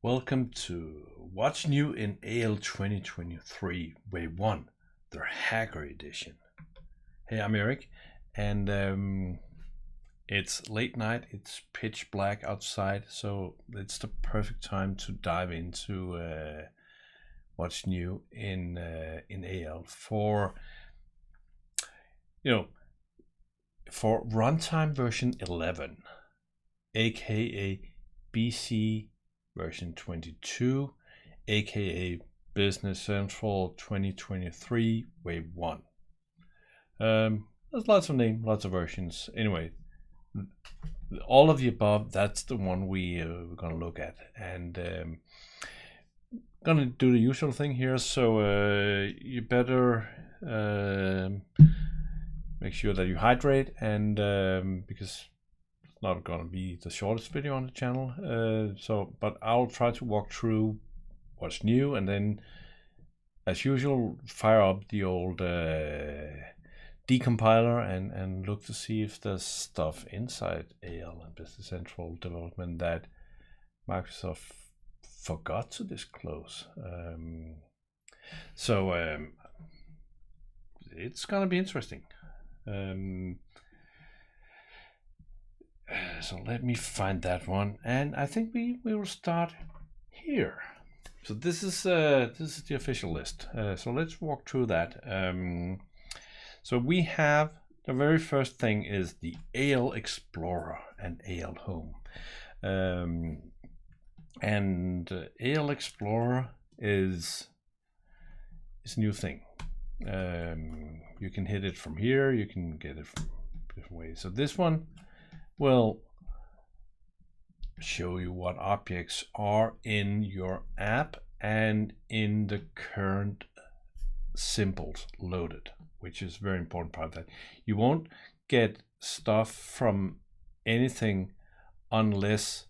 Welcome to What's New in AL 2023 Wave 1, the Hacker Edition. Hey, I'm Eric, and it's late night, it's pitch black outside, so it's the perfect time to dive into what's new in AL for runtime version 11, aka BC version 22, aka Business Central 2023 Wave 1. There's lots of names, lots of versions. Anyway, all of the above, that's the one we're going to look at. And going to do the usual thing here, so you better make sure that you hydrate, and because not going to be the shortest video on the channel, but I'll try to walk through what's new, and then as usual fire up the old decompiler and look to see if there's stuff inside AL and Business Central development that Microsoft forgot to disclose. It's gonna be interesting. So let me find that one, and I think we will start here. So this is the official list. So let's walk through that. So we have the very first thing is the AL Explorer and AL Home, and AL Explorer is a new thing. You can hit it from here. You can get it from different ways. So this one will show you what objects are in your app and in the current symbols loaded, which is a very important part of that. You won't get stuff from anything unless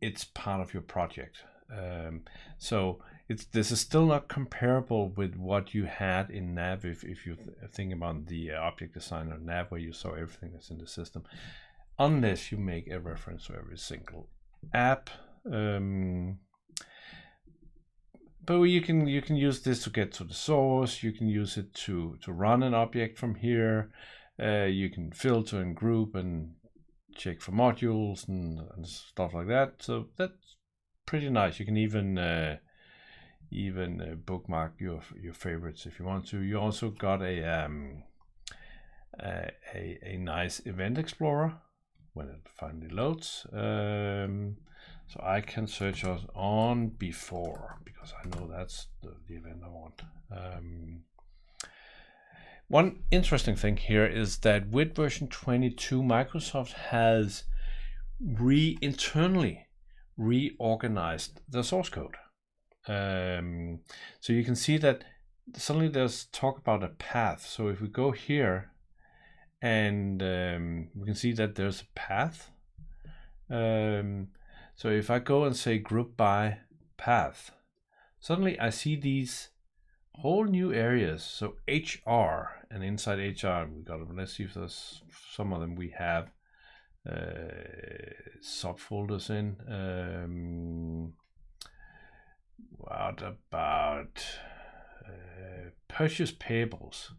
it's part of your project. So this is still not comparable with what you had in Nav if you think about the object designer Nav, where you saw everything that's in the system, unless you make a reference to every single app. But you can use this to get to the source. You can use it to run an object from here. You can filter and group and check for modules and stuff like that. So that's pretty nice. You can even bookmark your favorites if you want to. You also got a nice event explorer when it finally loads. So I can search on before, because I know that's the event I want. One interesting thing here is that with version 22, Microsoft has internally reorganized the source code. So you can see that suddenly there's talk about a path. So if we go here, and we can see that there's a path. So if I go and say group by path, suddenly I see these whole new areas. So HR, and inside HR we got, let's see if there's some of them we have subfolders in. What about purchase payables?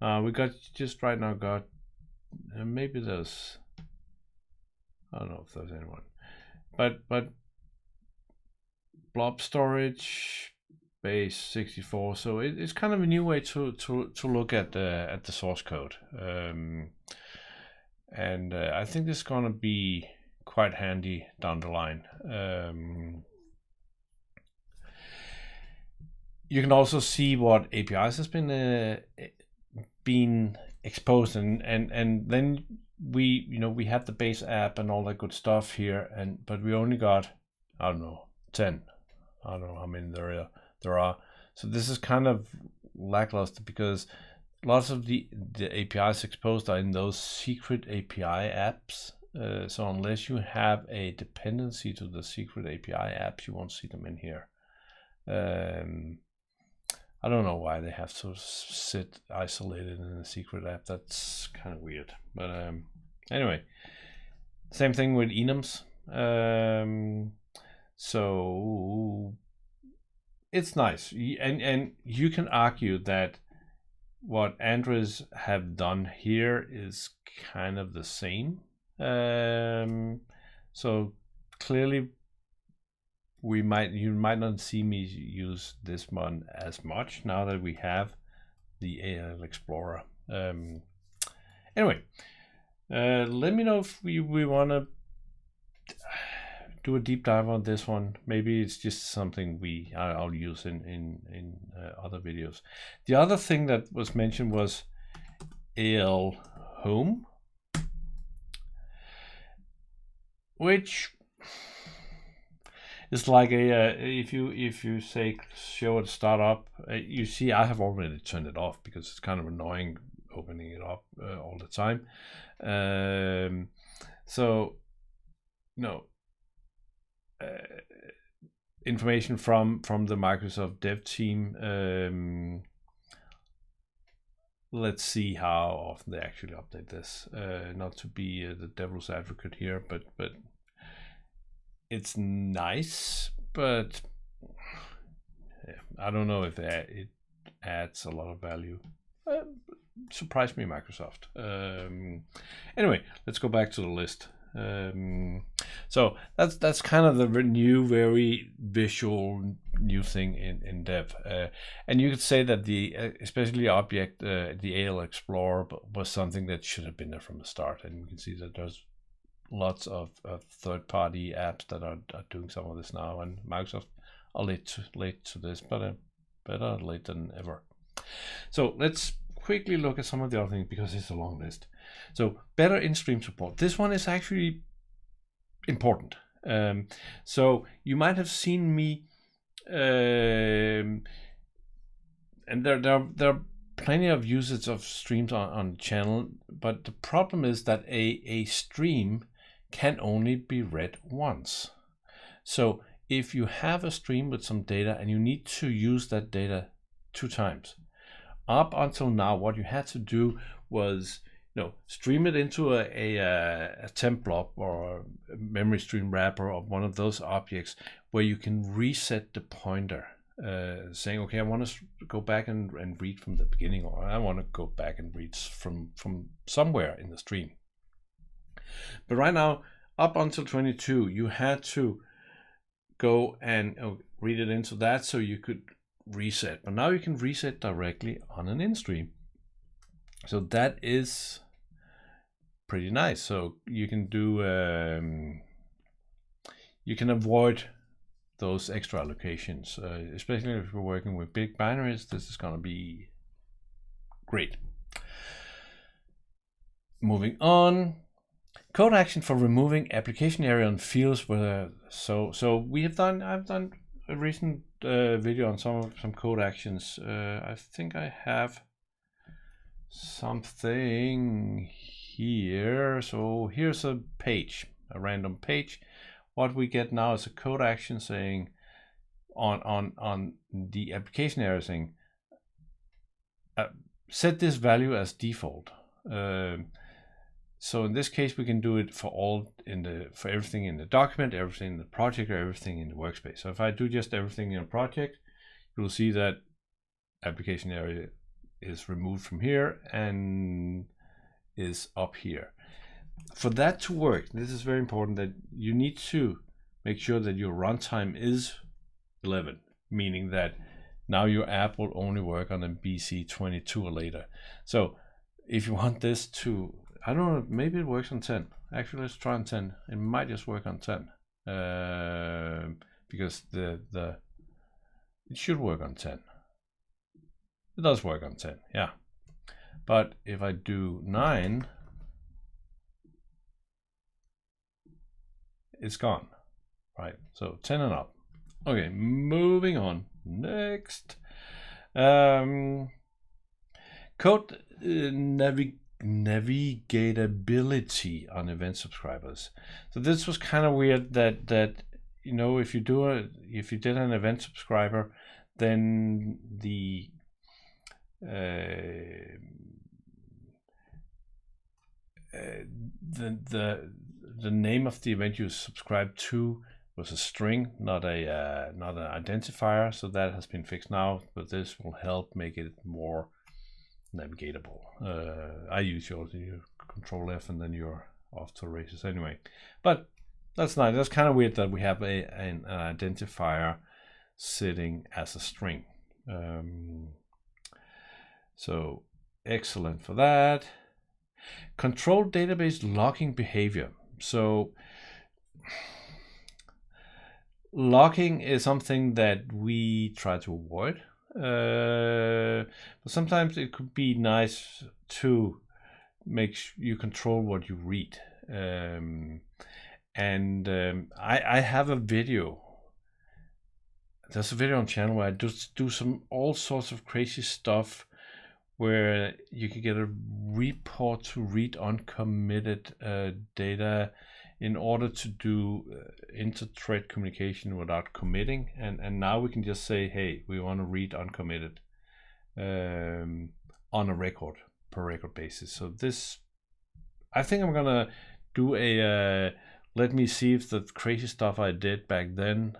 We got just right now got maybe there's, I don't know if there's anyone, but blob storage base 64. So it's kind of a new way to look at the source code, and I think this is going to be quite handy down the line. You can also see what APIs has been exposed, and then we have the base app and all that good stuff here, but we only got, I don't know, 10. I don't know how many there are. So this is kind of lackluster, because lots of the APIs exposed are in those secret API apps. So unless you have a dependency to the secret API apps, you won't see them in here. I don't know why they have to sit isolated in a secret app. That's kind of weird. But anyway, same thing with enums. So it's nice, and you can argue that what Andres have done here is kind of the same. So clearly you might not see me use this one as much now that we have the AL Explorer. Anyway, let me know if we want to do a deep dive on this one. Maybe it's just something I'll use in other videos. The other thing that was mentioned was AL Home, which is like if you say show it start up, you see I have already turned it off because it's kind of annoying opening it up all the time. So no. Information from the Microsoft dev team. Let's see how often they actually update this. Not to be the devil's advocate here, but it's nice, but yeah, I don't know if it adds a lot of value. Surprised me, Microsoft. Anyway, let's go back to the list. So that's kind of the new, very visual new thing in dev, and you could say that the especially object the AL Explorer was something that should have been there from the start, and you can see that there's lots of third-party apps that are doing some of this now, and Microsoft are late to this, but better late than ever. So let's quickly look at some of the other things because it's a long list. So better in-stream support. This one is actually important. So you might have seen me, and there are plenty of usage of streams on the channel, but the problem is that a stream can only be read once. So if you have a stream with some data and you need to use that data 2 times, up until now, what you had to do was, stream it into a temp blob or a memory stream wrapper or one of those objects where you can reset the pointer, saying, okay, I want to go back and read from the beginning, or I want to go back and read from somewhere in the stream. But right now, up until 22, you had to go and read it into that so you could reset. But now you can reset directly on an in-stream. So that is pretty nice. So you can do, you can avoid those extra allocations, especially if you're working with big binaries. This is going to be great. Moving on, code action for removing application area on fields where so I've done a recent video on some code actions. I think I have something here. So here's a page, a random page. What we get now is a code action saying on the application area saying set this value as default. So in this case, we can do it for everything in the document, everything in the project, or everything in the workspace. So if I do just everything in a project, you'll see that application area is removed from here and is up here. For that to work, this is very important, that you need to make sure that your runtime is 11, meaning that now your app will only work on a BC 22 or later. So if you want this to, I don't know, maybe it works on 10. Actually, let's try on 10. It might just work on 10 because it should work on 10. It does work on 10, yeah. But if I do 9, it's gone, right? So 10 and up. Okay, moving on. Next, code navigatability on event subscribers. So this was kind of weird that if you did an event subscriber, then the name of the event you subscribe to was a string, not an identifier, so that has been fixed now, but this will help make it more navigatable. I usually you Control F and then you're off to races anyway. But that's nice. That's kind of weird that we have an identifier sitting as a string. So excellent for that. Control database logging behavior. So logging is something that we try to avoid. But sometimes it could be nice to make you control what you read. I have a video. There's a video on channel where I just do some all sorts of crazy stuff where you can get a report to read uncommitted data in order to do inter-thread communication without committing. And now we can just say, hey, we want to read uncommitted on a record per record basis. So this, I think I'm gonna do a let me see if the crazy stuff I did back then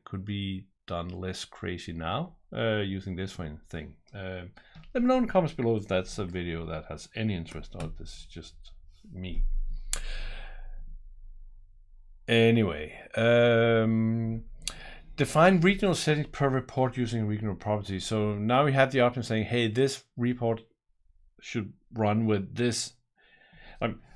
could be done less crazy now using this thing. Let me know in the comments below if that's a video that has any interest, or if this is just me. Anyway, define regional settings per report using regional properties. So now we have the option saying, hey, this report should run with this.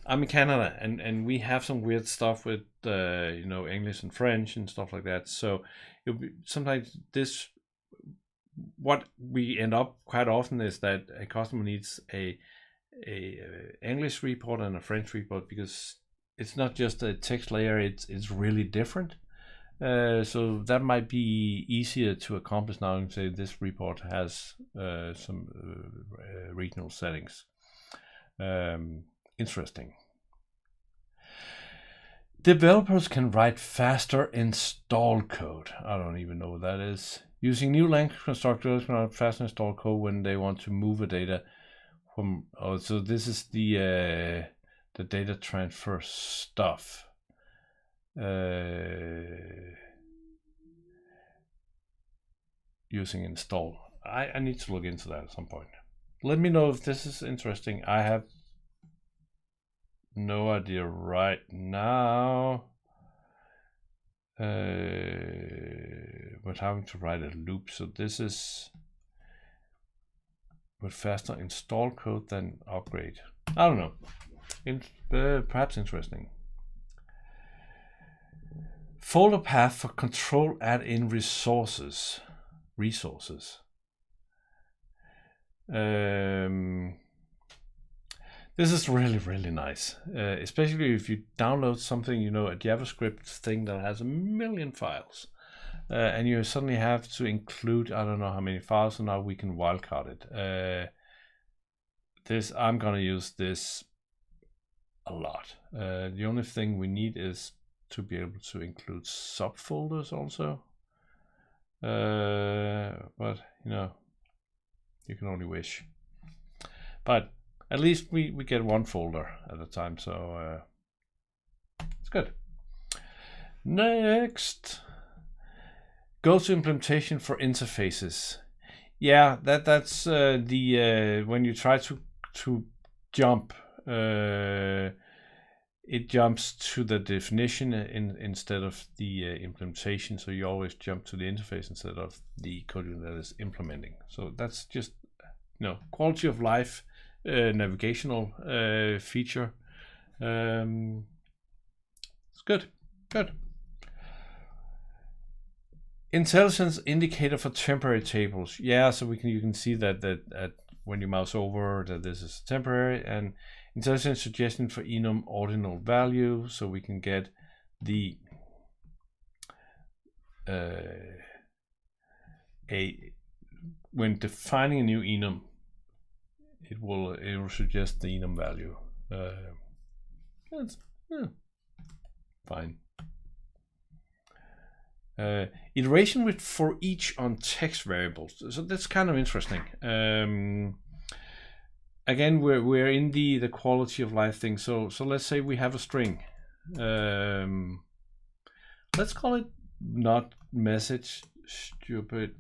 I'm in Canada, and we have some weird stuff with English and French and stuff like that. So it'll be, sometimes this, what we end up quite often is that a customer needs a English report and a French report, because it's not just a text layer, it's really different. So that might be easier to accomplish now and say this report has some regional settings. Interesting. Developers can write faster install code. I don't even know what that is. Using new language constructors can write faster install code when they want to move a data from. Oh, so this is the data transfer stuff. Using install. I need to look into that at some point. Let me know if this is interesting. I have no idea right now. But having to write a loop. So this is with faster install code than upgrade. I don't know. Perhaps interesting. Folder path for control add-in resources. This is really, really nice, especially if you download something, a JavaScript thing that has 1 million files, and you suddenly have to include, I don't know how many files, so now we can wildcard it. I'm gonna use this a lot. The only thing we need is to be able to include subfolders also, but you can only wish. But at least we get one folder at a time, so it's good. Next, go to implementation for interfaces. Yeah, that's when you try to jump, it jumps to the definition instead of the implementation. So you always jump to the interface instead of the code that is implementing. So that's just quality of life. Navigational feature. It's good. Intellisense indicator for temporary tables. Yeah, so you can see that when you mouse over that this is temporary, and Intellisense suggestion for enum ordinal value, so we can get the when defining a new enum. It will suggest the enum value. That's fine. Iteration with for each on text variables. So that's kind of interesting. Again, we're in the quality of life thing. So let's say we have a string. let's call it not message, stupid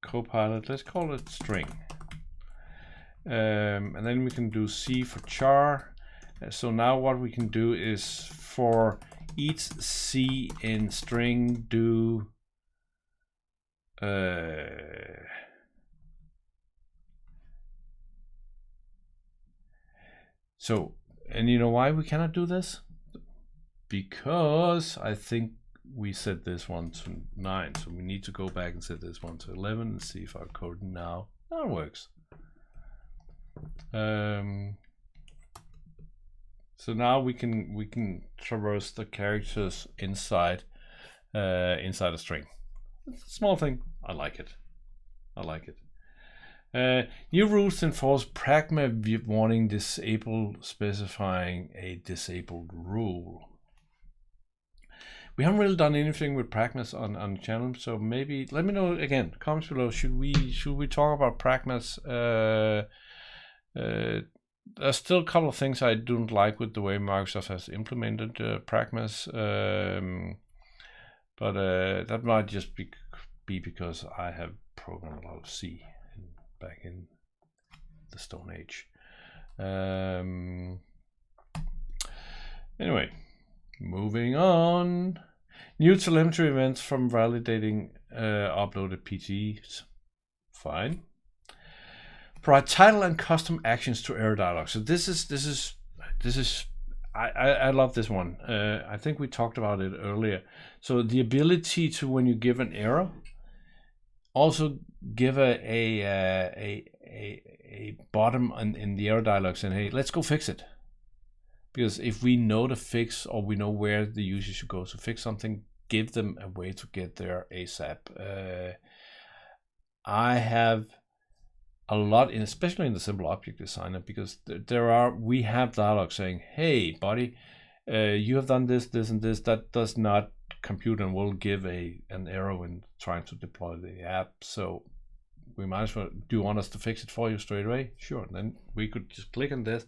Copilot. Let's call it string. And then we can do C for char. So now what we can do is for each C in string do so, and you know why we cannot do this? Because I think we set this one to 9, so we need to go back and set this one to 11 and see if our code now works. So now we can traverse the characters inside a string. Small thing. I like it. New rules enforce pragma warning disable specifying a disabled rule. We haven't really done anything with pragmas on the channel, so maybe let me know again. Comments below. Should we talk about pragmas? There's still a couple of things I don't like with the way Microsoft has implemented pragmas, but that might just be because I have programmed a lot of C back in the Stone Age. Anyway, moving on. New telemetry events from validating uploaded PTs. Fine. Provide title and custom actions to error dialog. So this is I love this one. I think we talked about it earlier. So the ability to, when you give an error, also give a bottom in the error dialog saying, hey, let's go fix it. Because if we know the fix or we know where the user should go to fix something, give them a way to get there ASAP. I have a lot especially in the simple object designer, because we have dialogue saying, hey buddy, you have done this and this, that does not compute and will give an error when trying to deploy the app. So we might as well, do you want us to fix it for you straight away? Sure. And then we could just click on this,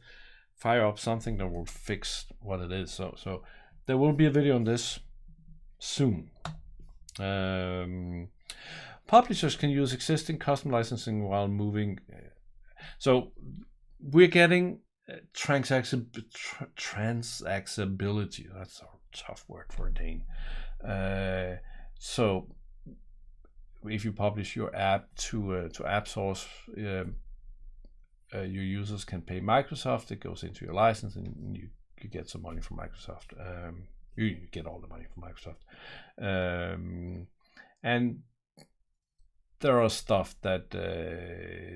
fire up something that will fix what it is. So there will be a video on this soon. Publishers can use existing custom licensing while moving. So we're getting transactability. That's a tough word for a Dane. So if you publish your app to Appsource, your users can pay Microsoft. It goes into your license, and you get some money from Microsoft. You get all the money from Microsoft, and there are stuff that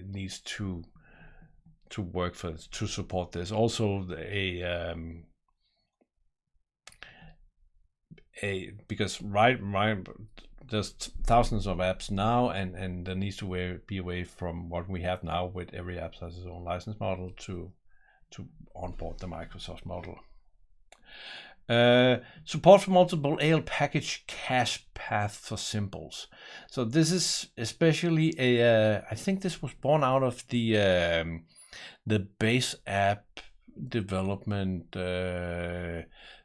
needs to work to support this. Also, because there's thousands of apps now, and there needs to be a way from what we have now with every app has its own license model to onboard the Microsoft model. Support for multiple AL package cache path for simples. So this is especially I think this was born out of the base app development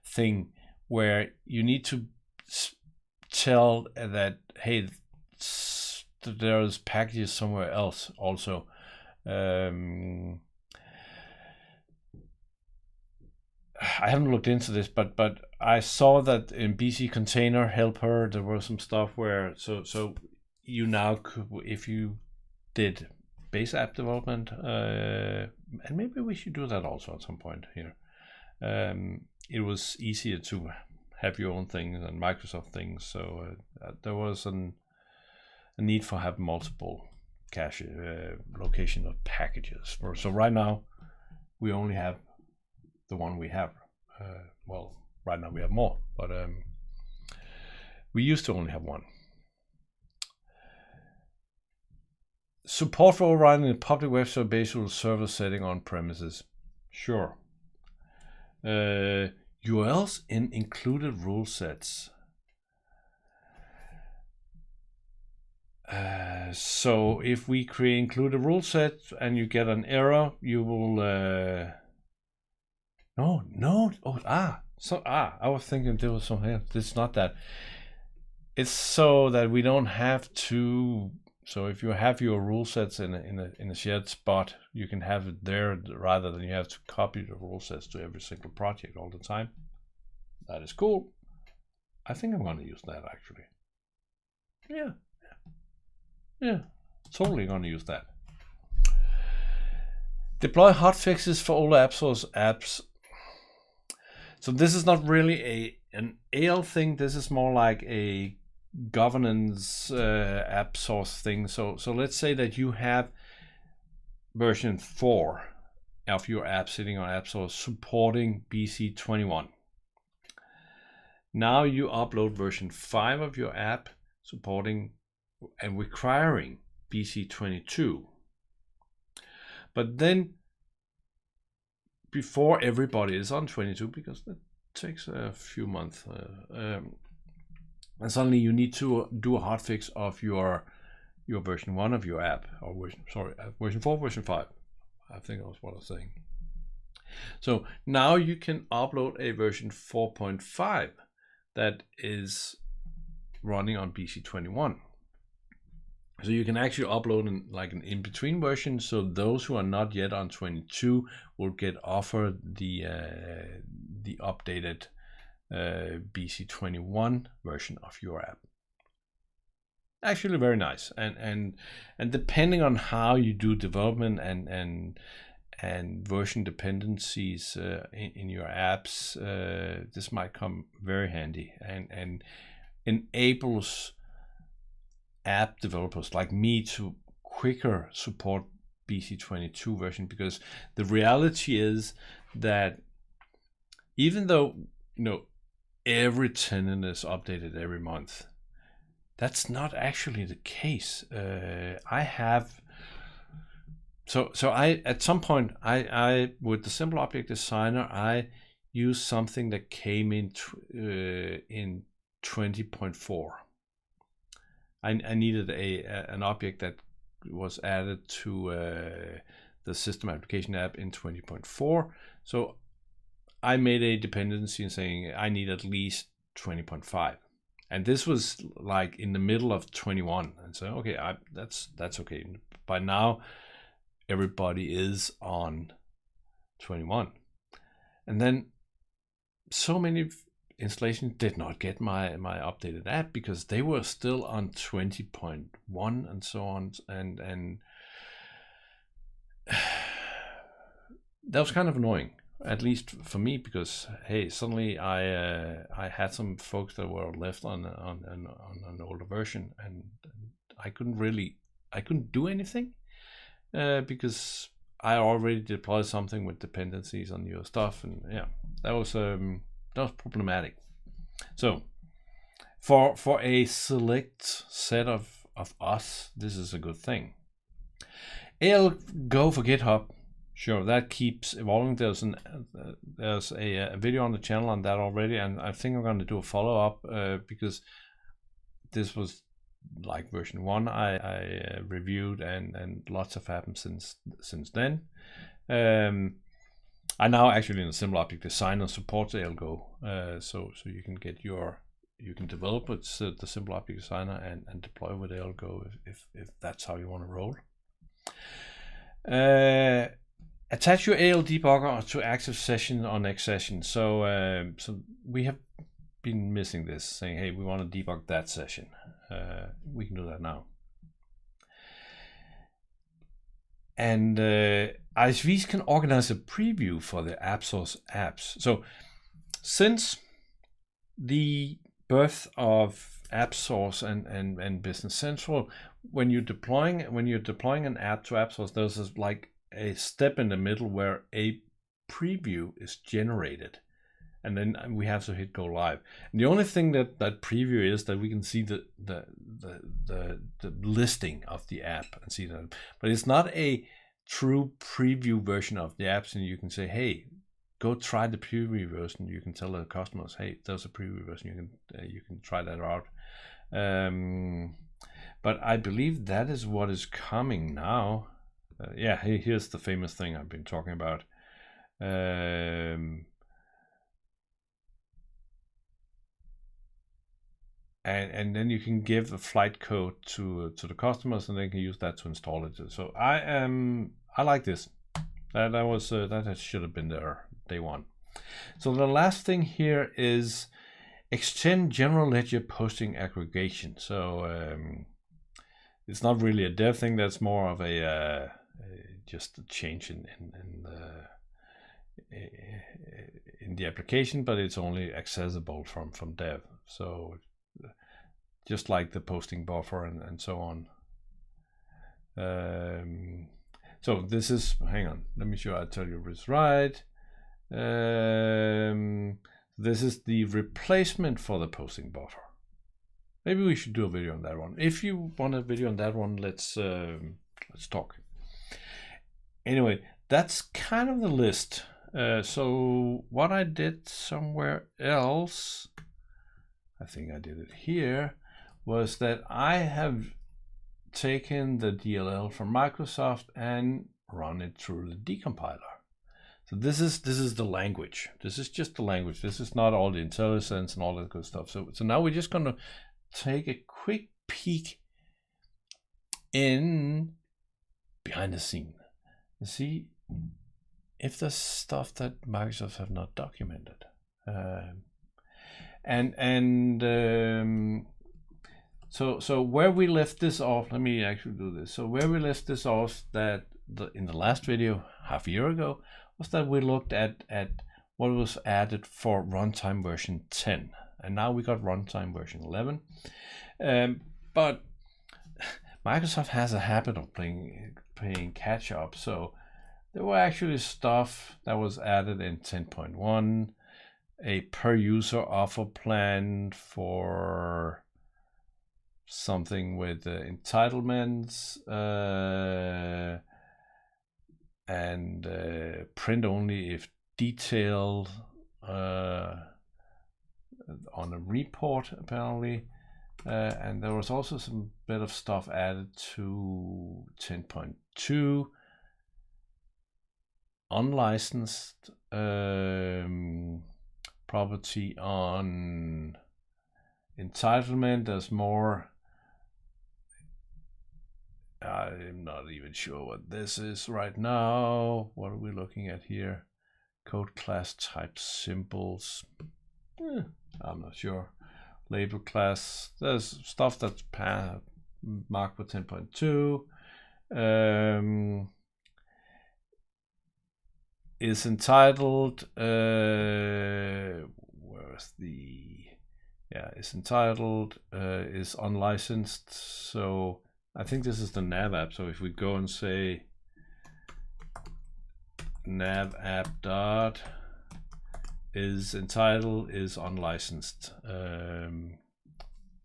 thing, where you need to tell that, hey, there's packages somewhere else also. I haven't looked into this, but I saw that in BC Container Helper there was some stuff where so you now could, if you did base app development, and maybe we should do that also at some point here. It was easier to have your own things and Microsoft things, so there was a need for having multiple cache location of packages. So right now we only have the one we have. Well, right now we have more, but we used to only have one. Support for overriding the public web server server setting on premises. Sure. URLs in included rule sets. So if we include a rule set and you get an error, you will I was thinking there was something else. It's not that. it's so that we don't have to. So if you have your rule sets in a shared spot, you can have it there rather than you have to copy the rule sets to every single project all the time. That is cool. I think I'm going to use that actually. Yeah, totally going to use that. Deploy hotfixes for all Appsource apps. So this is not really an AL thing. This is more like a governance Appsource thing. So let's say that you have version 4 of your app sitting on Appsource supporting BC21. Now you upload version 5 of your app supporting and requiring BC22. But then before everybody is on 22, because that takes a few months, and suddenly you need to do a hotfix of your version 1 of your app, or version 4, version 5. I think that was what I was saying. So now you can upload a version 4.5 that is running on BC21. So you can actually upload an in-between version, so those who are not yet on 22 will get offered the updated BC21 version of your app. Actually very nice, and depending on how you do development and version dependencies in your apps, this might come very handy and enables app developers like me to quicker support BC22 version, because the reality is that even though every tenant is updated every month, that's not actually the case. I at some point I with the simple object designer I used something that came in 20.4. I needed an object that was added to the system application app in 20.4. So I made a dependency saying I need at least 20.5. And this was like in the middle of 21. And so, okay, that's okay. By now, everybody is on 21. And then so many installations did not get my updated app because they were still on 20.1 and so on, and that was kind of annoying, at least for me, because hey, suddenly I had some folks that were left on an older version, and I couldn't do anything because I already deployed something with dependencies on your stuff, and yeah, that was problematic. So for a select set of us, this is a good thing. AL Go for GitHub, sure, that keeps evolving. There's a video on the channel on that already, and I think I'm going to do a follow-up because this was like version 1 I reviewed, and lots have happened since then. I now actually in a simple object designer supports AL Go, so you can get you can develop with the simple object designer and deploy with AL Go if that's how you want to roll. Attach your AL debugger to active session or next session. So we have been missing this, saying hey, we want to debug that session. We can do that now. And ISVs can organize a preview for the Appsource apps. So since the birth of Appsource and Business Central, when you're deploying an app to Appsource, there's like a step in the middle where a preview is generated, and then we have to hit go live. And the only thing that preview is that we can see the listing of the app and see that, but it's not a true preview version of the apps. And you can say, hey, go try the preview version. You can tell the customers, hey, there's a preview version. You can try that out. But I believe that is what is coming now. Yeah, here's the famous thing I've been talking about. and then you can give the flight code to the customers, and they can use that to install it. So I like this. That should have been there day one. So the last thing here is extend general ledger posting aggregation. So it's not really a dev thing. That's more of a just a change in the application, but it's only accessible from dev. So just like the posting buffer and so on. So this is, hang on, let me sure I tell you this right. This is the replacement for the posting buffer. Maybe we should do a video on that one. If you want a video on that one, let's talk. Anyway, that's kind of the list. So what I did somewhere else, I think I did it here, was that I have taken the DLL from Microsoft and run it through the decompiler. So this is the language. This is just the language. This is not all the Intellisense and all that good stuff. So now we're just going to take a quick peek in behind the scene and see if there's stuff that Microsoft have not documented. So where we left this off, let me actually do this. So where we left this off, that in the last video half a year ago, was that we looked at what was added for runtime version 10, and now we got runtime version 11. But Microsoft has a habit of playing catch up. So there were actually stuff that was added in 10.1, a per user offer plan for something with entitlements, and print only if detailed on a report apparently, and there was also some bit of stuff added to 10.2, unlicensed property on entitlement. There's more. I'm not even sure what this is right now. What are we looking at here? Code class type symbols. I'm not sure. Label class. There's stuff that's marked with 10.2. Is entitled. Where's the? Yeah, is entitled. Is unlicensed. So I think this is the nav app. So if we go and say nav app dot is entitled is unlicensed,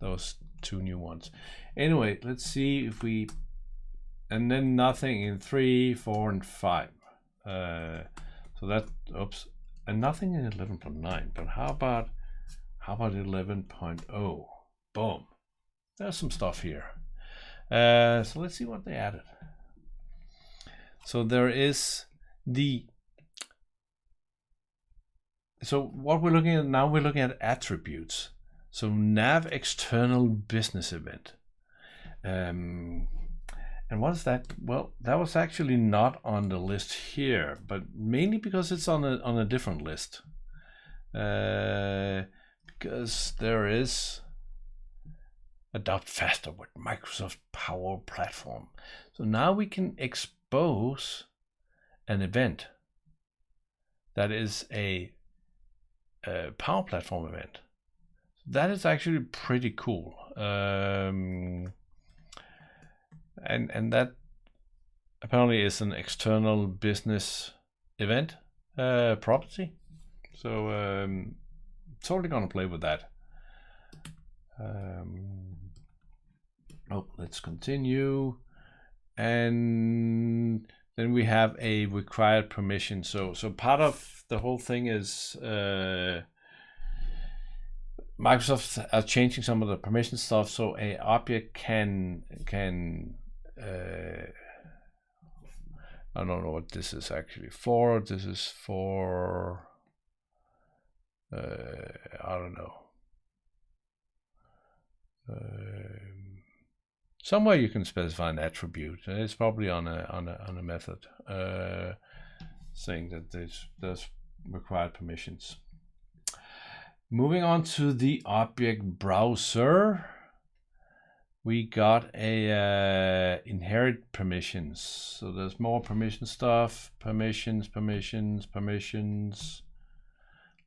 those two new ones. Anyway, let's see if we, and then nothing in 3, 4, and 5. So that, oops, and nothing in 11.9. But how about 11.0? Boom, there's some stuff here. So let's see what they added. So there is so what we're looking at now, we're looking at attributes. So nav external business event. And what is that? Well, that was actually not on the list here, but mainly because it's on a different list. Because there is Adopt Faster with Microsoft Power Platform. So now we can expose an event that is a Power Platform event. That is actually pretty cool. And that apparently is an external business event property. So totally gonna play with that. Let's continue, and then we have a required permission. So part of the whole thing is Microsoft are changing some of the permission stuff, so a object can I don't know what this is actually for. This is for I don't know. Somewhere you can specify an attribute. It's probably on a method saying that there's required permissions. Moving on to the object browser, we got a inherit permissions. So there's more permission stuff. Permissions.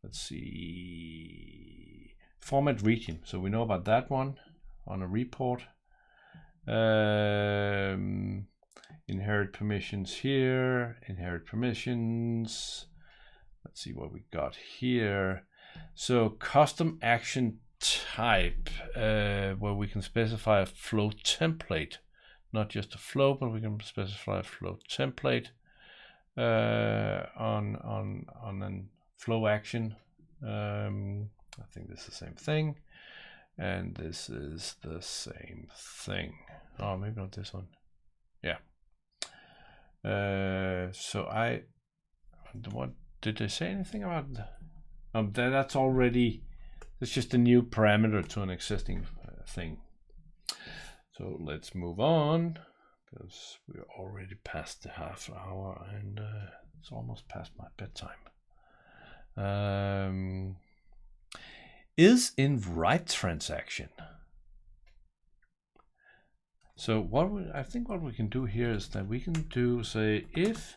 Let's see. Format region. So we know about that one on a report. Inherit permissions here. Inherit permissions. Let's see what we got here. So custom action type, where we can specify a flow template, not just a flow, but we can specify a flow template on a flow action. I think this is the same thing, and this is the same thing. Oh, maybe not this one. Yeah. So what did they say anything about? That's already. It's just a new parameter to an existing thing. So let's move on, because we're already past the half hour and it's almost past my bedtime. Is in write transaction. So I think what we can do here is that we can do, say, if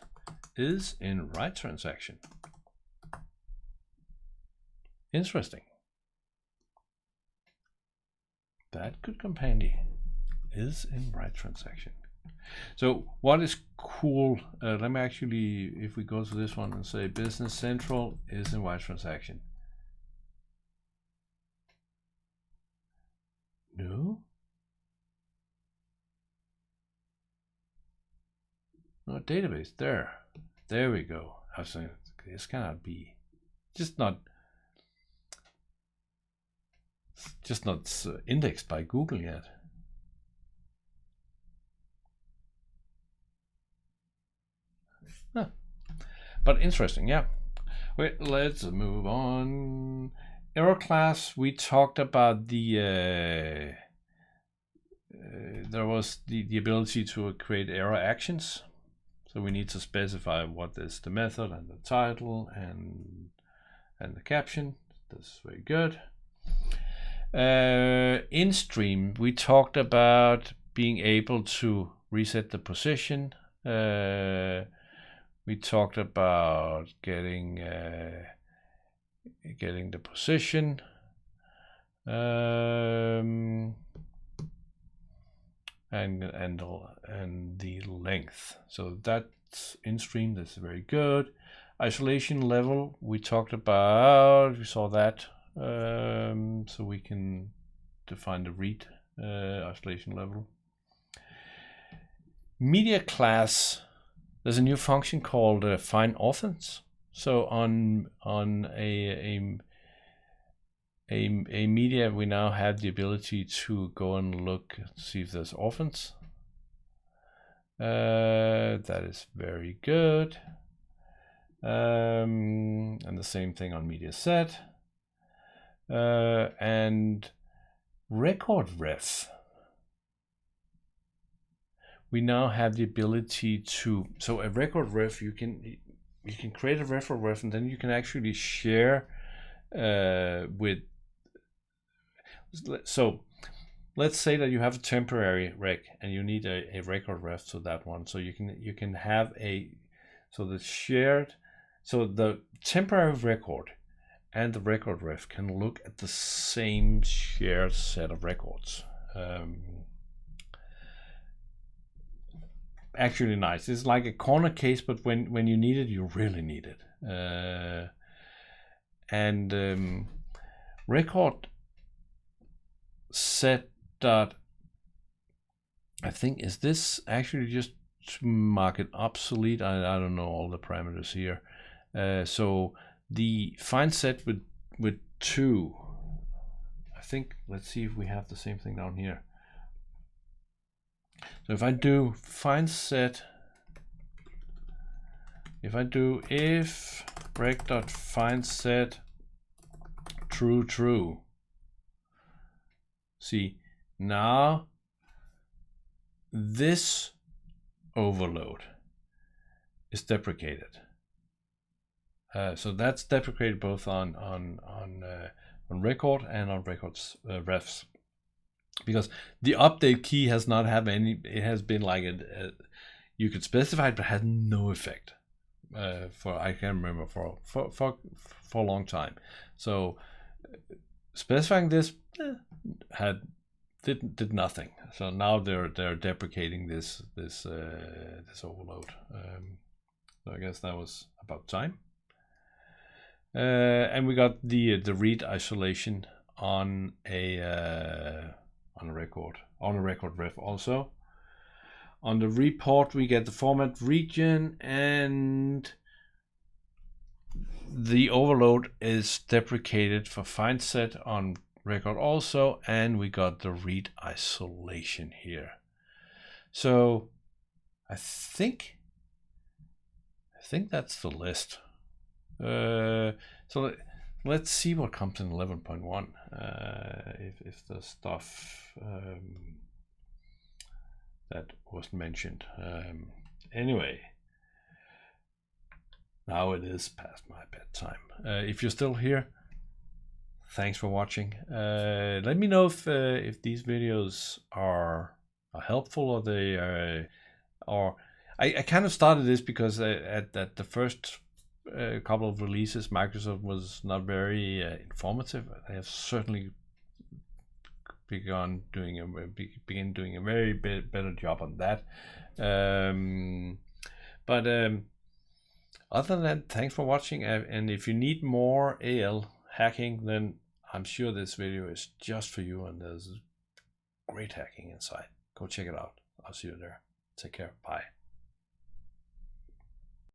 is in write transaction. Interesting. That could come handy. Is in write transaction. So what is cool? Let me actually, if we go to this one and say Business Central is in write transaction. No. No, database there. There we go. I was saying this cannot be. Just not indexed by Google yet. Huh. But interesting, yeah. Wait, let's move on. Error class, we talked about the there was the ability to create error actions. So we need to specify what is the method and the title and the caption. That's very good. In stream, we talked about being able to reset the position. We talked about getting the position, and the length. So that's in stream. That's very good. Isolation level, we talked about. We saw that. So we can define the read isolation level. Media class, there's a new function called find authors. So on a media, we now have the ability to go and look, see if there's orphans. That is very good. And the same thing on media set. And record ref. We now have the ability to, so a record ref, you can create a record ref, and then you can actually share with. So let's say that you have a temporary rec and you need a record ref to that one. So you can have the temporary record and the record ref can look at the same shared set of records. Actually nice. It's like a corner case, but when you need it, you really need it. Record set dot, I think, is this actually just to mark it obsolete? I don't know all the parameters here. So the find set with 2, I think, let's see if we have the same thing down here. So if I do find set, if I do if rec.find set true, see, now this overload is deprecated. So that's deprecated both on record and on records refs, because the update key has not have any. It has been like you could specify it, but has no effect for, I can't remember, for a long time. So specifying this did nothing. So now they're deprecating this overload. So I guess that was about time. And we got the read isolation on a record ref also. On the report we get the format region, and the overload is deprecated for find set on record also, and we got the read isolation here. So I think that's the list. So let's see what comes in 11.1. If the stuff that was mentioned. Anyway, now it is past my bedtime. If you're still here, thanks for watching. Let me know if these videos are helpful, or they are. I kind of started this because at the first couple of releases, Microsoft was not very informative. They have certainly begin doing a very better job on that. But other than that, thanks for watching. And if you need more AL hacking, then I'm sure this video is just for you, and there's great hacking inside. Go check it out. I'll see you there. Take care. Bye.